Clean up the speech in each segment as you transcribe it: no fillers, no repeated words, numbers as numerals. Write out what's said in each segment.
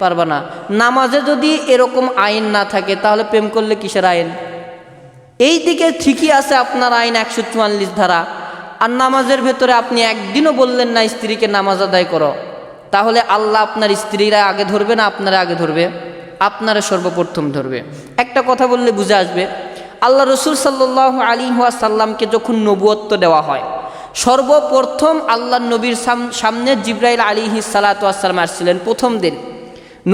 পারবা না। নামাজে যদি এরকম আইন না থাকে তাহলে প্রেম করলে কিসের আইন? এই দিকে ঠিকই আছে আপনার আইন 144 ধারা, আর নামাজের ভেতরে আপনি একদিনও বললেন না স্ত্রীকে নামাজ আদায় করো, তাহলে আল্লাহ আপনার স্ত্রীরা আগে ধরবে না আপনারা আগে ধরবে? আপনারা সর্বপ্রথম ধরবে। একটা কথা বললে বুঝে আসবে, আল্লাহ রসুল সাল্লাল্লাহু আলাইহি ওয়াসাল্লামকে যখন নবুয়ত্ব দেওয়া হয়, সর্বপ্রথম আল্লাহ নবীর সামনে জিবরাইল আলাইহিস সালাতু ওয়াস সালাম আসছিলেন। প্রথম দিন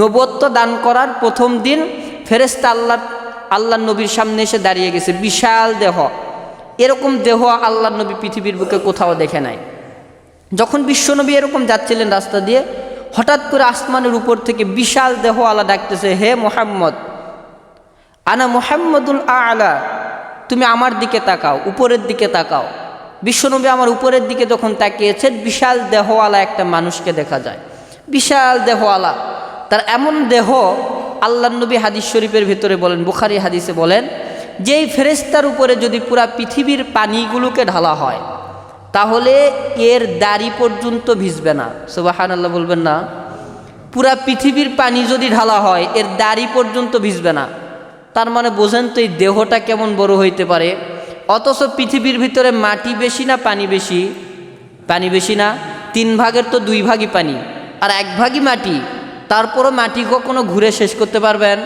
নবুয়ত্ব দান করার প্রথম দিন ফেরেশতা আল্লাহ নবীর সামনে এসে দাঁড়িয়ে গেছে, বিশাল দেহ। এরকম দেহ আল্লাহ নবী পৃথিবীর বুকে কোথাও দেখে নাই। যখন বিশ্বনবী এরকম যাচ্ছিলেন রাস্তা দিয়ে, হঠাৎ করে আসমানের উপর থেকে বিশাল দেহ আল্লাহ ডাকতেছে, হে মুহাম্মদ, আনা মুহাম্মদুল আ'লা, তুমি আমার দিকে তাকাও, উপরের দিকে তাকাও। বিশ্বনবী আমার উপরের দিকে যখন তাকিয়েছেন, বিশাল দেহওয়ালা একটা মানুষকে দেখা যায়, বিশাল দেহওয়ালা। তার এমন দেহ, আল্লাহ নবী হাদিস শরীফের ভিতরে বলেন, বুখারী হাদিসে বলেন, যেই ফেরেশতার উপরে যদি পুরা পৃথিবীর পানিগুলোকে ঢালা হয় তাহলে এর দাড়ি পর্যন্ত ভিজবে না। সুবহানাল্লাহ বলবেন না? পুরা পৃথিবীর পানি যদি ঢালা হয় এর দাড়ি পর্যন্ত ভিজবে না। তার মানে বোঝেন তো এই দেহটা কেমন বড় হইতে পারে। অথচ পৃথিবীর ভিতরে মাটি বেশি না পানি বেশি? পানি বেশি না? 3 ভাগের তো 2 ভাগই পানি আর 1 ভাগই মাটি। তারপরও মাটি কখনো ঘুরে শেষ করতে পারবেন?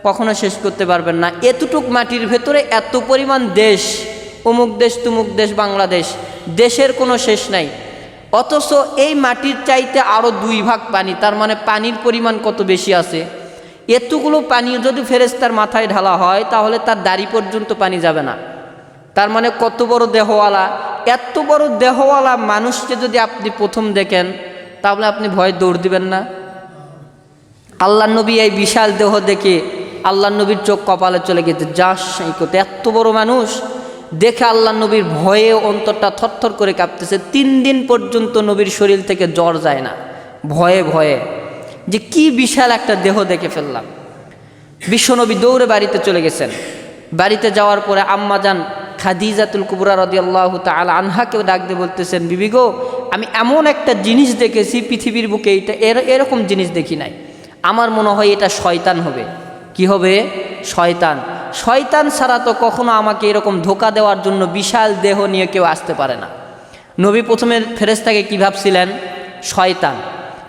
কখনো শেষ করতে পারবেন না। এতটুক মাটির ভেতরে এত পরিমাণ দেশ, অমুক দেশ তুমুক দেশ, বাংলাদেশ, দেশের কোনো শেষ নাই। অথচ এই মাটির চাইতে আরও 2 ভাগ পানি। তার মানে পানির পরিমাণ কত বেশি আছে। এতগুলো পানি যদি ফেরেশতার মাথায় ঢালা হয় তাহলে তার দাড়ি পর্যন্ত পানি যাবে না। তার মানে কত বড় দেহওয়ালা। এত বড় দেহওয়ালা মানুষকে যদি আপনি প্রথম দেখেন তাহলে আপনি ভয়ে দৌড় দিবেন না? আল্লাহ নবী এই বিশাল দেহ দেখে আল্লাহ নবীর চোখ কপালে চলে গেছে, যাস এই করতে। এত বড় মানুষ দেখে আল্লাহ নবীর ভয়ে অন্তরটা থরথর করে কাঁপতেছে। 3 দিন পর্যন্ত নবীর শরীর থেকে জ্বর যায় না, ভয়ে ভয়ে, যে কি বিশাল একটা দেহ দেখে ফেললাম। বিশ্বনবী দৌড়ে বাড়িতে চলে গেছেন। বাড়িতে যাওয়ার পরে আম্মাজান খাদিজাতুল কুবরা রাদিয়াল্লাহু তাআলা আনহাকেও ডাক দিয়ে বলতেছেন, বিবি গো, আমি এমন একটা জিনিস দেখেছি পৃথিবীর বুকে, এরকম জিনিস দেখি নাই। আমার মনে হয় এটা শয়তান হবে। কি হবে? শয়তান। শয়তান ছাড়া তো কখনো আমাকে এরকম ধোঁকা দেওয়ার জন্য বিশাল দেহ নিয়ে কেউ আসতে পারে না। নবী প্রথমে ফেরেশতাকে কী ভাবছিলেন? শয়তান।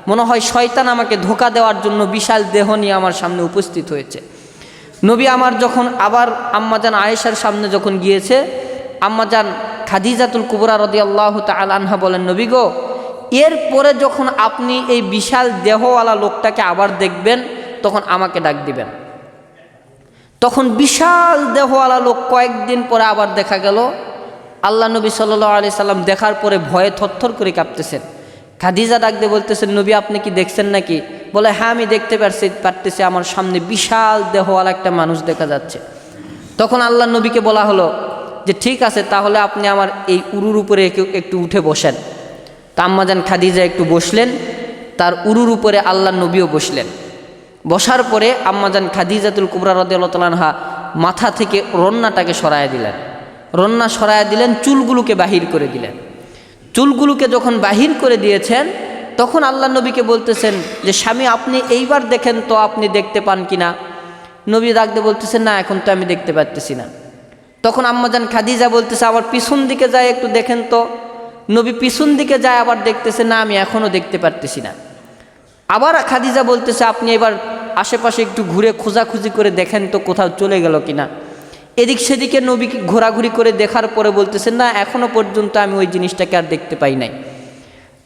মনে হয় শয়তান আমাকে ধোঁকা দেওয়ার জন্য বিশাল দেহ নিয়ে আমার সামনে উপস্থিত হয়েছে। নবী আমার যখন আবার আম্মাজান আয়েশার সামনে যখন গিয়েছে, আম্মাজান খাদিজাতুল কুবরা রাদিয়াল্লাহু তাআলা আনহা বলেন, নবী গো, এরপরে যখন আপনি এই বিশাল দেহওয়ালা লোকটাকে আবার দেখবেন তখন আমাকে ডাক দিবেন। তখন বিশাল দেহওয়ালা লোক কয়েকদিন পরে আবার দেখা গেল। আল্লাহ নবী সাল্লাল্লাহু আলাইহি সাল্লাম দেখার পরে ভয়ে থরথর করে কাঁপতেছেন। খাদিজা ডাক দিয়ে বলতেছেন, নবী আপনি কি দেখছেন নাকি? বলে, হ্যাঁ আমি দেখতে পারতেছি, আমার সামনে বিশাল দেহওয়ালা একটা মানুষ দেখা যাচ্ছে। তখন আল্লাহ নবীকে বলা হলো যে ঠিক আছে, তাহলে আপনি আমার এই উরুর উপরে একটু উঠে বসেন। তা আম্মাজান খাদিজা একটু বসলেন, তার উরুর উপরে আল্লাহ নবীও বসলেন। বসার পরে আম্মাজান খাদিজাতুল কুবরা রাদিয়াল্লাহু তাআলা আনহা মাথা থেকে রন্নাটাকে সরায় দিলেন। রন্না সরায় দিলেন, চুলগুলোকে বাহির করে দিলেন। চুলগুলোকে যখন বাহির করে দিয়েছেন তখন আল্লাহ নবীকে বলতেছেন যে স্বামী, আপনি এইবার দেখেন তো আপনি দেখতে পান কিনা? নবী ডাক দিয়ে বলতেছেন, না এখন তো আমি দেখতে পারতেছি না। তখন আম্মাজান খাদিজা বলতেছে, আবার পিছন দিকে যায় একটু দেখেন তো। নবী পিছন দিকে যায়, আবার দেখতেছে, না আমি এখনও দেখতে পারতেছি না। আবার খাদিজা বলতেছে, আপনি এবার আশেপাশে একটু ঘুরে খোঁজাখুঁজি করে দেখেন তো কোথাও চলে গেল কিনা। এদিক সেদিকে নবী ঘোরাঘুরি করে দেখার পরে বলতেছেন, না এখনও পর্যন্ত আমি ওই জিনিসটাকে আর দেখতে পাই নাই।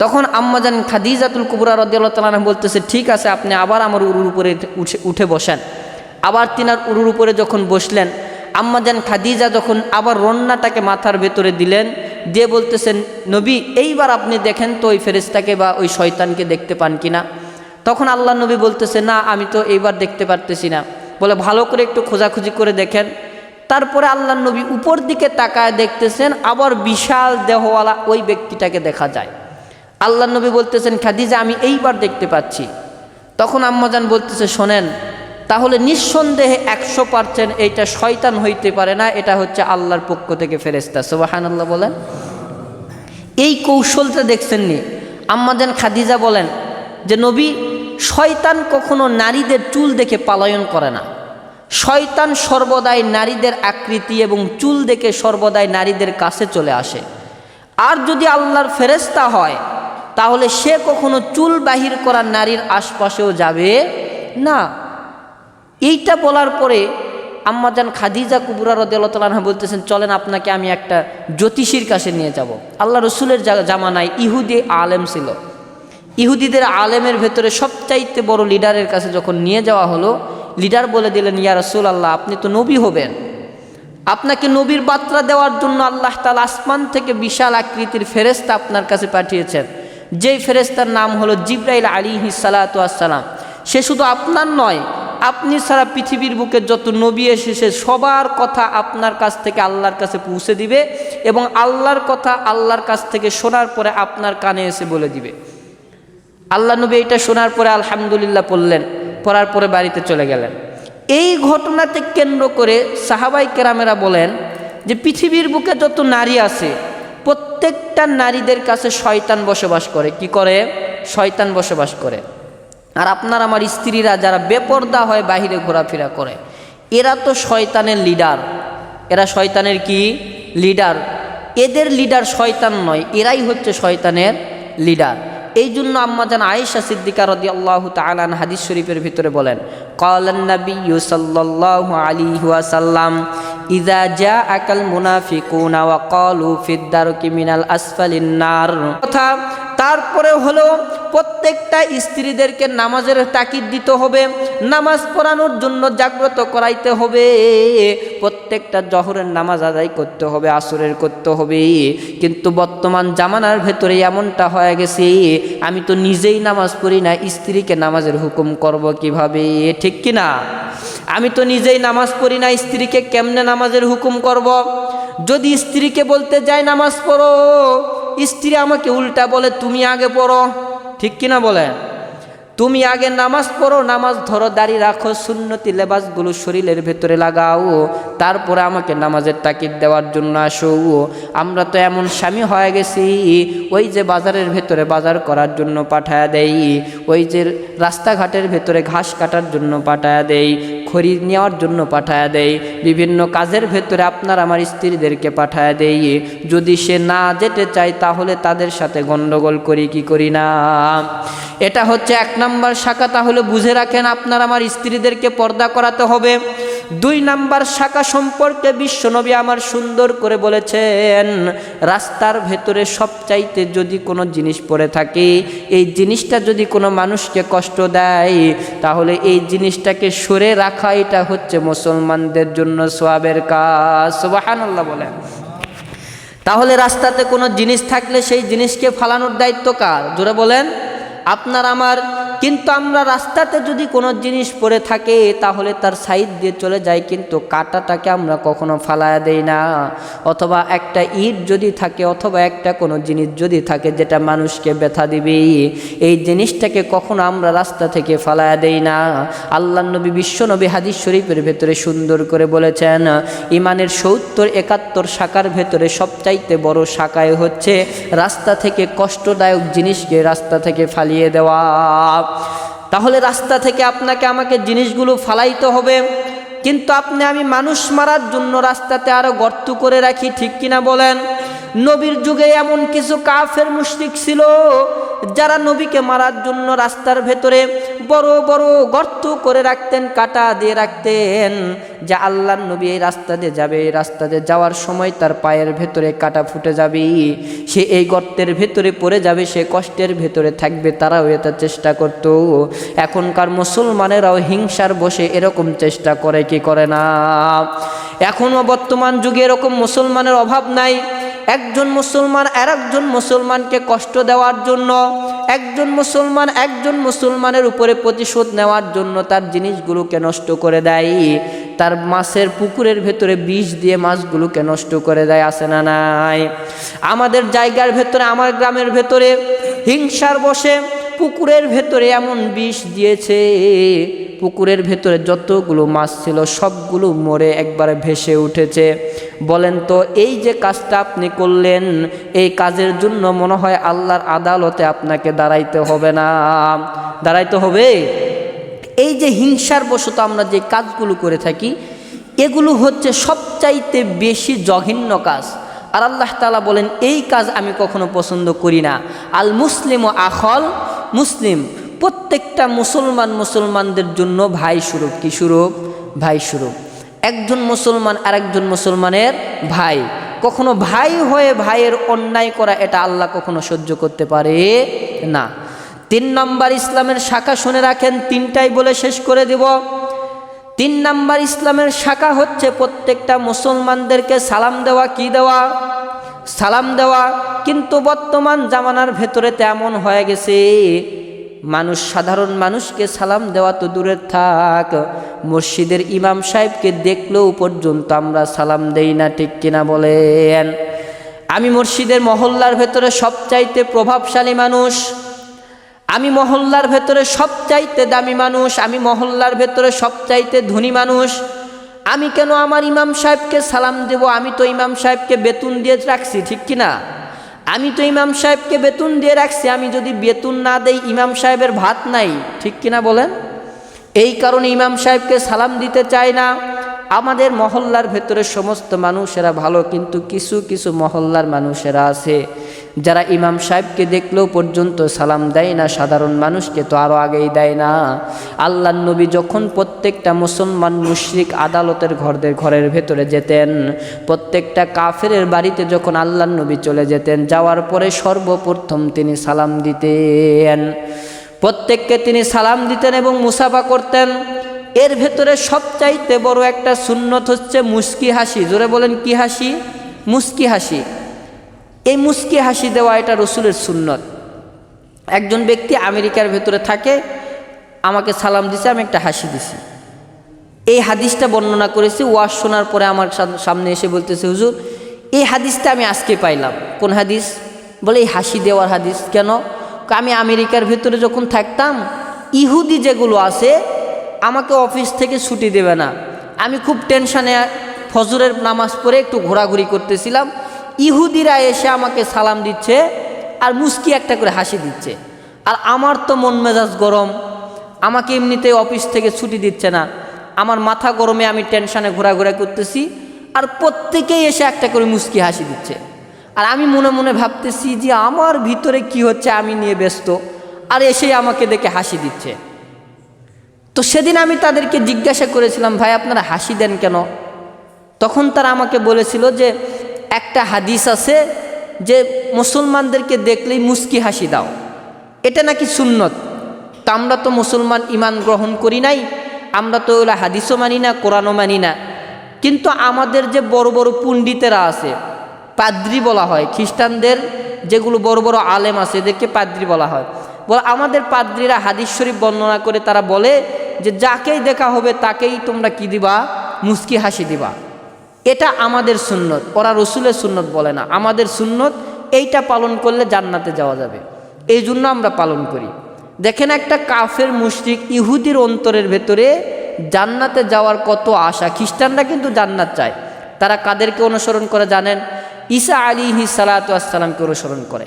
তখন আম্মাজান খাদিজাতুল কুবরা রাদিয়াল্লাহু তাআলা আনহা বলতেছে, ঠিক আছে আপনি আবার আমার উরুর উপরে উঠে বসেন। আবার তিনার উরুর উপরে যখন বসলেন, আম্মাজান খাদিজা যখন আবার রন্নাটাকে মাথার ভেতরে দিলেন, দিয়ে বলতেছেন, নবী এইবার আপনি দেখেন তো ওই ফেরেশতাকে বা ওই শয়তানকে দেখতে পান কিনা। তখন আল্লাহ নবী বলতেছে, না আমি তো এইবার দেখতে পারতেছি না। বলে, ভালো করে একটু খোঁজাখুঁজি করে দেখেন। তারপরে আল্লাহ নবী উপর দিকে তাকায় দেখতেছেন, আবার বিশাল দেহওয়ালা ওই ব্যক্তিটাকে দেখা যায়। আল্লাহ নবী বলতেছেন, খাদিজা আমি এইবার দেখতে পাচ্ছি। তখন আম্মাজান বলতেছে, শোনেন, তাহলে নিঃসন্দেহে 100% এইটা শয়তান হইতে পারে না, এটা হচ্ছে আল্লাহর পক্ষ থেকে ফেরেশতা। সুবহানাল্লাহ বলেন। এই কৌশলটা দেখছেন নি? আম্মাজান খাদিজা বলেন যে নবী, শয়তান কখনো নারীদের চুল দেখে পলায়ন করে না। শয়তান সর্বদাই নারীদের আকৃতি এবং চুল দেখে সর্বদাই নারীদের কাছে চলে আসে। আর যদি আল্লাহর ফেরেশতা হয় তাহলে সে কখনো চুল বাহির করা নারীর আশপাশেও যাবে না। এইটা বলার পরে আম্মাজান খাদিজা কুবরা রাদিয়াল্লাহু তাআলা আনহা বলতেছেন, চলেন আপনাকে আমি একটা জ্যোতিষীর কাছে নিয়ে যাব। আল্লাহ রসুলের জামানায় ইহুদি আলেম ছিল। ইহুদিদের আলেমের ভেতরে সবচাইতে বড় লিডারের কাছে যখন নিয়ে যাওয়া হলো, লিডার বলে দিলেন, ইয়া রাসূলুল্লাহ, আপনি তো নবী হবেন, আপনাকে নবীর বার্তা দেওয়ার জন্য আল্লাহ তাআলা আসমান থেকে বিশাল আকৃতির ফেরেশতা আপনার কাছে পাঠিয়েছেন, যেই ফেরেশতার নাম হলো জিবরাইল আলাইহিস সালাতু ওয়াস সালাম। সে শুধু আপনার নয়, আপনি ছাড়া পৃথিবীর বুকে যত নবী এসেছে সবার কথা আপনার কাছ থেকে আল্লাহর কাছে পৌঁছে দিবে এবং আল্লাহর কথা আল্লাহর কাছ থেকে শোনার পরে আপনার কানে এসে বলে দিবে। আল্লাহ নবী এটা শোনার পরে আলহামদুলিল্লাহ পড়লেন, পড়ার পরে বাড়িতে চলে গেলেন। এই ঘটনাকে কেন্দ্র করে সাহাবাই কেরামেরা বলেন যে পৃথিবীর বুকে যত নারী আছে প্রত্যেকটা নারীদের কাছে শয়তান বসবাস করে। কি করে? শয়তান বসবাস করে। আর আপনার আমার স্ত্রীরা যারা বেপর্দা হয় বাহিরে ঘোরাফেরা করে, এরা তো শয়তানের লিডার। এরা শয়তানের কি? লিডার। এদের লিডার শয়তান নয়, এরাই হচ্ছে শয়তানের লিডার। এই জন্য আম্মাজান আয়েশা সিদ্দিকা রাদিয়াল্লাহু তাআলা আনহা হাদিস শরীফের ভিতরে বলেন, ক্বালান নাবিয়্যু সাল্লাল্লাহু আলাইহি ওয়াসাল্লাম, ইযা জাআকাল মুনাফিকুনা ওয়া ক্বালু ফিদ দারকি মিনাল আসফালিন নার। কথা তারপরে হলো প্রত্যেকটা স্ত্রীদেরকে নামাজের তাকিদ দিতে হবে, নামাজ পড়ানোর জন্য জাগ্রত করাইতে হবে, প্রত্যেকটা জহরের নামাজ আদায় করতে হবে, আসরের করতে হবে। কিন্তু বর্তমান জামানার ভেতরে এমনটা হয়ে গেছে, আমি তো নিজেই নামাজ পড়ি না, স্ত্রীকে নামাজের হুকুম করব কিভাবে? ঠিক কিনা? আমি তো নিজেই নামাজ পড়ি না, স্ত্রীকে কেমনে নামাজের হুকুম করব? যদি স্ত্রীকে বলতে যাই নামাজ পড়ো, স্ত্রী আমাকে উল্টা বলে তুমি আগে পড়ো। ঠিক কিনা বলেন? তুমি আগে নামাজ পড়ো, নামাজ ধরো, দাড়ি রাখো, সুন্নতি লেবাসগুলো শরীরের ভেতরে লাগাও, তারপরে আমাকে নামাজের তাকিদ দেওয়ার জন্য আসো। আমরা তো এমন স্বামী হয়ে গেছি, ওই যে বাজারের ভেতরে বাজার করার জন্য পাঠায়া দেই, ওই যে রাস্তাঘাটের ভেতরে ঘাস কাটার জন্য পাঠায়া দেই, খড়ি নেওয়ার জন্য পাঠায়া দেই, বিভিন্ন কাজের ভেতরে আপনার আমার স্ত্রীদেরকে পাঠায়া দেই। যদি সে না যেতে চায় তাহলে তাদের সাথে গন্ডগোল করি কি করি না? এটা হচ্ছে এক নাম্বার শাখা। তাহলে বুঝে রাখেন, আপনার আমার স্ত্রীদেরকে পর্দা করাতে হবে। 2 নাম্বার শাখা সম্পর্কে বিশ্বনবী আমার সুন্দর করে বলেছেন, রাস্তার ভেতরে সবচাইতে যদি কোনো জিনিস পড়ে থাকে, এই জিনিসটা যদি কোনো মানুষকে কষ্ট দেয়, তাহলে এই জিনিসটাকে সরে রাখা এটা হচ্ছে মুসলমানদের জন্য সওয়াবের কাজ। সুবহানাল্লাহ বলেন। তাহলে রাস্তাতে কোনো জিনিস থাকলে সেই জিনিসকে ফালানোর দায়িত্ব কার? জোরে বলেন। আপনার আমার। কিন্তু আমরা রাস্তাতে যদি কোনো জিনিস পড়ে থাকে তাহলে তার সাইড দিয়ে চলে যাই, কিন্তু কাঁটাটাকে আমরা কখনো ফালায়া দেই না। অথবা একটা ইট যদি থাকে অথবা একটা কোনো জিনিস যদি থাকে যেটা মানুষকে ব্যথা দিবে, এই জিনিসটাকে কখনো আমরা রাস্তা থেকে ফালায়া দেই না। আল্লাহর নবী বিশ্বনবী হাদিস শরীফের ভেতরে সুন্দর করে বলেছেন, ইমানের 70-71 শাখার ভেতরে সবচাইতে বড় শাখায় হচ্ছে রাস্তা থেকে কষ্টদায়ক জিনিসকে রাস্তা থেকে ফালিয়ে দেওয়া। তাহলে রাস্তা থেকে আপনাকে আমাকে জিনিসগুলো ফালাইতে হবে, কিন্তু আপনি আমি মানুষ মারার জন্য রাস্তাতে আরো গর্ত করে রাখি। ঠিক কিনা বলেন? নবীর যুগে এমন কিছু কাফের মুশরিক ছিল যারা নবীকে মারার জন্য রাস্তার ভেতরে বড় বড় গর্ত করে রাখতেন, কাটা দিয়ে রাখতেন, যে আল্লাহর নবী এই রাস্তা দিয়ে যাবে, এই রাস্তা দিয়ে যাওয়ার সময় তার পায়ের ভেতরে কাটা ফুটে যাবে, সে এই গর্তের ভেতরে পড়ে যাবে, সে কষ্টের ভেতরে থাকবে। তারাও এটা চেষ্টা করত। এখনকার মুসলমানেরাও হিংসার বশে এরকম চেষ্টা করে কি করে না? এখনও বর্তমান যুগে এরকম মুসলমানের অভাব নাই। একজন মুসলমান আরেকজন মুসলমানকে কষ্ট দেওয়ার জন্য, একজন মুসলমানের উপরে প্রতিশোধ নেওয়ার জন্য তার জিনিসগুলোকে নষ্ট করে দেয়, তার মাছের পুকুরের ভেতরে বিষ দিয়ে মাছগুলোকে নষ্ট করে দেয়। আছে না নাই? আমাদের জায়গার ভেতরে, আমার গ্রামের ভেতরে হিংসার বশে পুকুরের ভেতরে এমন বিষ দিয়েছে, পুকুরের ভেতরে যতগুলো মাছ ছিল সবগুলো মরে একবারে ভেসে উঠেছে। বলেন তো এই যে কাজটা আপনি করলেন, এই কাজের জন্য মনে হয় আল্লাহর আদালতে আপনাকে দাঁড়াইতে হবে না? দাঁড়াইতে হবে। এই যে হিংসার বশত আমরা যে কাজগুলো করে থাকি, এগুলো হচ্ছে সবচাইতে বেশি জঘন্য কাজ। আর আল্লাহ তাআলা বলেন এই কাজ আমি কখনো পছন্দ করি না। আল মুসলিম ও আখল মুসলিম, প্রত্যেকটা মুসলমানদের জন্য ভাই স্বরূপ। কি স্বরূপ? ভাই স্বরূপ। একজন মুসলমান আরেকজন মুসলমানের ভাই। কখনো ভাই হয়ে ভাইয়ের অন্যায় করা, এটা আল্লাহ কখনো সহ্য করতে পারে না। 3 নম্বর ইসলামের শাখা শুনে রাখেন, 3টাই বলে শেষ করে দেব। 3 নম্বর ইসলামের শাখা হচ্ছে প্রত্যেকটা মুসলমানদেরকে সালাম দেওয়া। কি দেওয়া? সালাম দেওয়া। কিন্তু বর্তমান জামানার ভেতরে তেমন হয়ে গেছে, মানুষ সাধারণ মানুষকে সালাম দেওয়া তো দূরের থাক, মসজিদের ইমাম সাহেবকে দেখলেও পর্যন্ত আমরা সালাম দেই না। ঠিক কিনা বলেন? আমি মসজিদের মহল্লার ভেতরে সবচাইতে প্রভাবশালী মানুষ, আমি মহল্লার ভেতরে সবচাইতে দামি মানুষ, আমি মহল্লার ভেতরে সবচাইতে ধনী মানুষ, আমি কেন আমার ইমাম সাহেবকে সালাম দেব? আমি তো ইমাম সাহেবকে বেতন দিয়ে রাখছি। ঠিক কিনা? আমি তো ইমাম সাহেবকে বেতন দিয়ে রাখছি, আমি যদি বেতন না দেই ইমাম সাহেবের ভাত নাই। ঠিক কিনা বলেন? এই কারণে ইমাম সাহেবকে সালাম দিতে চায় না। আমাদের মহল্লার ভেতরে সমস্ত মানুষেরা ভালো, কিন্তু কিছু কিছু মহল্লার মানুষেরা আছে যারা ইমাম সাহেবকে দেখলেও পর্যন্ত সালাম দেয় না, সাধারণ মানুষকে তো আরও আগেই দেয় না। আল্লাহর নবী যখন প্রত্যেকটা মুসলমান মুশরিক আদালতের ঘরের ভেতরে যেতেন, প্রত্যেকটা কাফেরের বাড়িতে যখন আল্লাহর নবী চলে যেতেন, যাওয়ার পরে সর্বপ্রথম তিনি সালাম দিতেন। প্রত্যেককে তিনি সালাম দিতেন এবং মুসাফা করতেন। এর ভেতরে সবচাইতে বড় একটা সুন্নত হচ্ছে মুস্কি হাসি। জোরে বলেন কি হাসি? মুস্কি হাসি। এই মুস্কি হাসি দেওয়া এটা রসুলের সুন্নত। একজন ব্যক্তি আমেরিকার ভেতরে থাকে, আমাকে সালাম দিছে, আমি একটা হাসি দিছি। এই হাদিসটা বর্ণনা করেছি। ওয়াজ শোনার পরে আমার সামনে এসে বলতেছে, হুজুর এই হাদিসটা আমি আজকে পাইলাম। কোন হাদিস? বলে এই হাসি দেওয়ার হাদিস। কেন? আমি আমেরিকার ভেতরে যখন থাকতাম, ইহুদি যেগুলো আছে আমাকে অফিস থেকে ছুটি দেবে না। আমি খুব টেনশানে ফজরের নামাজ পড়ে একটু ঘোরাঘুরি করতেছিলাম, ইহুদিরা এসে আমাকে সালাম দিচ্ছে আর মুস্কি একটা করে হাসি দিচ্ছে। আর আমার তো মন মেজাজ গরম, আমাকে এমনিতেই অফিস থেকে ছুটি দিচ্ছে না, আমার মাথা গরমে আমি টেনশানে ঘোরাঘুরা করতেছি, আর প্রত্যেকেই এসে একটা করে মুস্কি হাসি দিচ্ছে। আর আমি মনে মনে ভাবতেছি যে আমার ভিতরে কি হচ্ছে, আমি নিয়ে ব্যস্ত, আর এসেই আমাকে দেখে হাসি দিচ্ছে। তো সেদিন আমি তাদেরকে জিজ্ঞাসা করেছিলাম, ভাই আপনারা হাসি দেন কেন? তখন তারা আমাকে বলেছিল যে একটা হাদিস আছে যে মুসলমানদেরকে দেখলেই মুস্কি হাসি দাও, এটা নাকি সুন্নত। তা আমরা তো মুসলমান, ইমান গ্রহণ করি নাই, আমরা তো ওগুলো হাদিসও মানি না, কোরআনও মানি না। কিন্তু আমাদের যে বড় বড় পণ্ডিতেরা আছে, পাদ্রি বলা হয়, খ্রিস্টানদের যেগুলো বড় বড় আলেম আছে এদেরকে পাদ্রি বলা হয়। বলে আমাদের পাদ্রীরা হাদিস শরীফ বর্ণনা করে তারা বলে যে যাকেই দেখা হবে তাকেই তোমরা কি দিবা? মুস্কি হাসি দিবা। এটা আমাদের সুন্নত, ওরা রসুলের সুন্নত বলে না। আমাদের সুন্নত এইটা পালন করলে জান্নাতে যাওয়া যাবে, এই জন্য আমরা পালন করি। দেখেন একটা কাফের মুশরিক ইহুদির অন্তরের ভেতরে জান্নাতে যাওয়ার কত আশা। খ্রিস্টানরা কিন্তু জান্নাত চায়। তারা কাদেরকে অনুসরণ করে জানেন? ঈসা আলাইহিস সালাতু ওয়াস সালামকে অনুসরণ করে।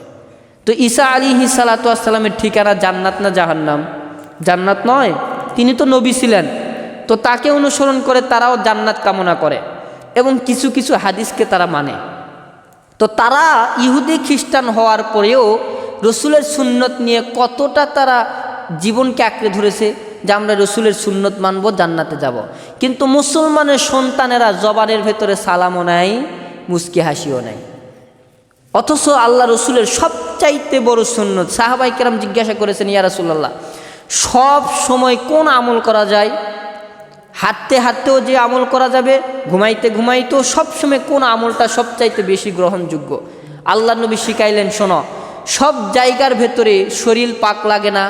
তো ঈসা আলাইহিস সালাতু ওয়াস সালামের ঠিকানা জান্নাত না জাহান্নাম? জান্নাত নয়, তিনি তো নবী ছিলেন। তো তাকে অনুসরণ করে তারাও জান্নাত কামনা করে এবং কিছু কিছু হাদিসকে তারা মানে। তো তারা ইহুদি খ্রিস্টান হওয়ার পরেও রসুলের সুন্নত নিয়ে কতটা তারা জীবনকে আঁকড়ে ধরেছে যে আমরা রসুলের সুন্নত মানব, জান্নাতে যাব। কিন্তু মুসলমানের সন্তানেরা জবানের ভেতরে সালামও নাই, মুস্কি হাসিও নাই। অথচ আল্লাহ রসুলের সবচাইতে বড় সুন্নত। সাহাবাই কেরাম জিজ্ঞাসা করেছেন, ইয়া রাসূলুল্লাহ সব সময় কোন আমল করা যায়? হাঁটতে হাঁটতেও যে আমল করা যাবে, ঘুমাইতে ঘুমাইতেও, সবসময় কোন আমলটা সবচাইতে বেশি গ্রহণযোগ্য? আল্লাহ নবী শিখাইলেন, শোনো, সব জায়গার ভেতরে শরীর পাক লাগে না,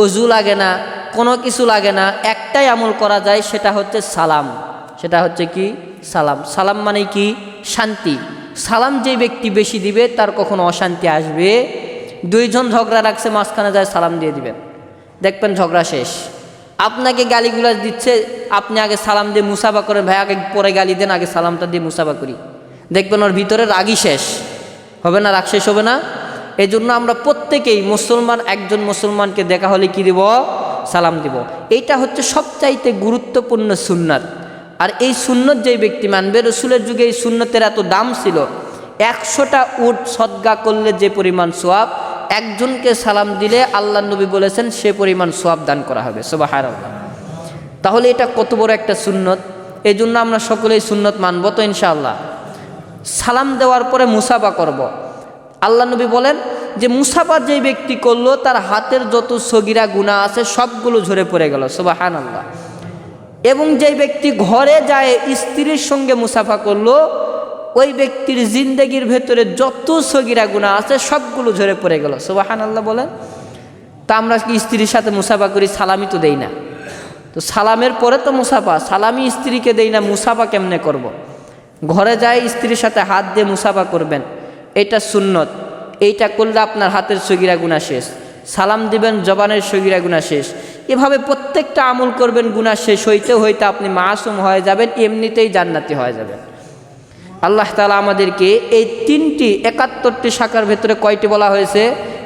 অজু লাগে না, কোনো কিছু লাগে না, একটাই আমল করা যায়, সেটা হচ্ছে সালাম। সেটা হচ্ছে কি? সালাম। সালাম মানে কি? শান্তি। সালাম যে ব্যক্তি বেশি দিবে তার কখনো অশান্তি আসবে? দুইজন ঝগড়া রাখছে, মাঝখানে যায় সালাম দিয়ে দিবেন, দেখবেন ঝগড়া শেষ। আপনাকে গালিগুলাজ দিচ্ছে, আপনি আগে সালাম দিয়ে মুসাফা করেন, ভাই আগে পরে গালি দেন, আগে সালামটা দিয়ে মুসাফা করি, দেখবেন ওর ভিতরে রাগই শেষ হবে না, রাগ শেষ হবে না। এই জন্য আমরা প্রত্যেকেই মুসলমান, একজন মুসলমানকে দেখা হলে কি দিব? সালাম দিব। এইটা হচ্ছে সবচাইতে গুরুত্বপূর্ণ সুন্নাত। আর এই সুন্নত যেই ব্যক্তি মানবে, রসুলের যুগে এই সুন্নতের এত দাম ছিল, 100টা উট সদকা করলে যে পরিমাণ সোয়াব, একজনকে সালাম দিলে আল্লাহ নবী বলেছেন সে পরিমাণ সোয়াব দান করা হবে। সুবহানাল্লাহ। তাহলে এটা কত বড় একটা সুন্নত। এই জন্য আমরা সকলেই সুন্নত মানব তো ইনশাআল্লাহ। সালাম দেওয়ার পরে মুসাফা করব। আল্লাহ নবী বলেন যে মুসাফা যেই ব্যক্তি করলো তার হাতের যত সগীরা গুনাহ আছে সবগুলো ঝরে পড়ে গেল। সুবহানাল্লাহ। এবং যেই ব্যক্তি ঘরে যায় স্ত্রীর সঙ্গে মুসাফা করলো, ওই ব্যক্তির জিন্দেগির ভেতরে যত সগীরা গুনাহ আছে সবগুলো ঝরে পড়ে গেল। সুবহানাল্লাহ বলেন। তা আমরা কি স্ত্রীর সাথে মুসাফা করি? সালামি তো দেই না। তো সালামের পরে তো মুসাফা, সালামি স্ত্রীকে দেই না, মুসাফা কেমনে করব। ঘরে যায় স্ত্রীর সাথে হাত দিয়ে মুসাফা করবেন, এটা সুন্নত। এইটা করলে আপনার হাতের সগীরা গুনাহ শেষ। সালাম দিবেন, জবানের সগীরা গুনাহ শেষ। এভাবে প্রত্যেকটা আমল করবেন, গুনাহ শেষ হইতে হইতে আপনি মাসুম হয়ে যাবেন, এমনিতেই জান্নাতি হয়ে যাবেন। আল্লাহ তাআলা আমাদেরকে এই 3টি 71টি শাখার ভেতরে কয়টি বলা হয়েছে?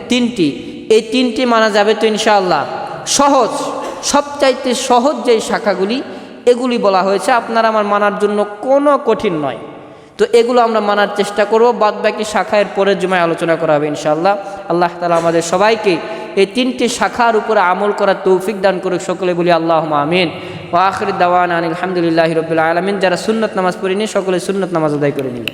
3টি। এই 3টি মানা যাবে তো ইনশাআল্লাহ। সহজ, সবচাইতে সহজ যেই শাখাগুলি, এগুলি বলা হয়েছে, আপনার আমার মানার জন্য কোনো কঠিন নয়। তো এগুলো আমরা মানার চেষ্টা করব। বাদ বাকি শাখা এর পরের জুমায় আলোচনা করা হবে ইনশাআল্লাহ। আল্লাহ তাআলা আমাদের সবাইকে এই 3টি শাখার উপরে আমল করার তৌফিক দান করুক। সকলে বলি আল্লাহুম্মা আমিন। ওয়া আখিরু দাওয়ানা আলহামদুলিল্লাহি রাব্বিল আলামিন। যারা সুন্নত নামাজ পড়েনি সকলে সুন্নত নামাজ আদায় করে নিন।